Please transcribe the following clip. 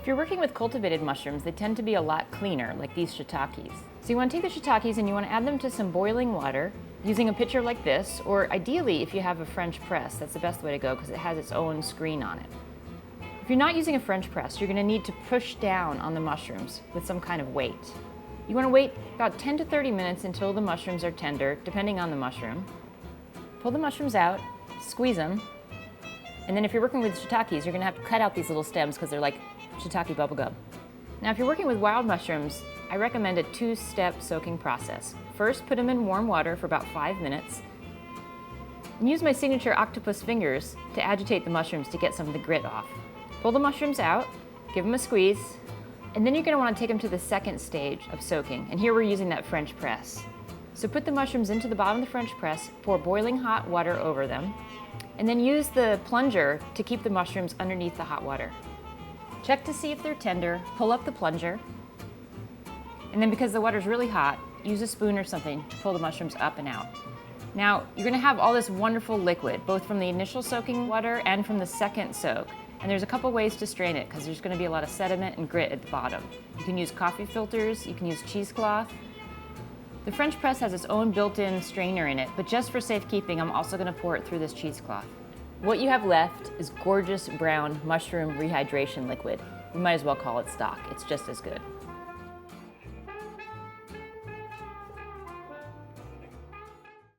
If you're working with cultivated mushrooms, they tend to be a lot cleaner, like these shiitakes. So you want to take the shiitakes and you want to add them to some boiling water using a pitcher like this, or ideally if you have a French press, that's the best way to go because it has its own screen on it. If you're not using a French press, you're going to need to push down on the mushrooms with some kind of weight. You want to wait about 10 to 30 minutes until the mushrooms are tender, depending on the mushroom. Pull the mushrooms out, squeeze them, and then if you're working with shiitakes, you're going to have to cut out these little stems because they're like shiitake bubblegum. Now if you're working with wild mushrooms, I recommend a two-step soaking process. First, put them in warm water for about 5 minutes. And use my signature octopus fingers to agitate the mushrooms to get some of the grit off. Pull the mushrooms out, give them a squeeze, and then you're going to want to take them to the second stage of soaking. And here we're using that French press. So put the mushrooms into the bottom of the French press, pour boiling hot water over them, and then use the plunger to keep the mushrooms underneath the hot water. Check to see if they're tender, pull up the plunger, and then because the water's really hot, use a spoon or something to pull the mushrooms up and out. Now, you're going to have all this wonderful liquid, both from the initial soaking water and from the second soak. And there's a couple ways to strain it because there's going to be a lot of sediment and grit at the bottom. You can use coffee filters, you can use cheesecloth. The French press has its own built-in strainer in it, but just for safekeeping, I'm also going to pour it through this cheesecloth. What you have left is gorgeous brown mushroom rehydration liquid. You might as well call it stock. It's just as good.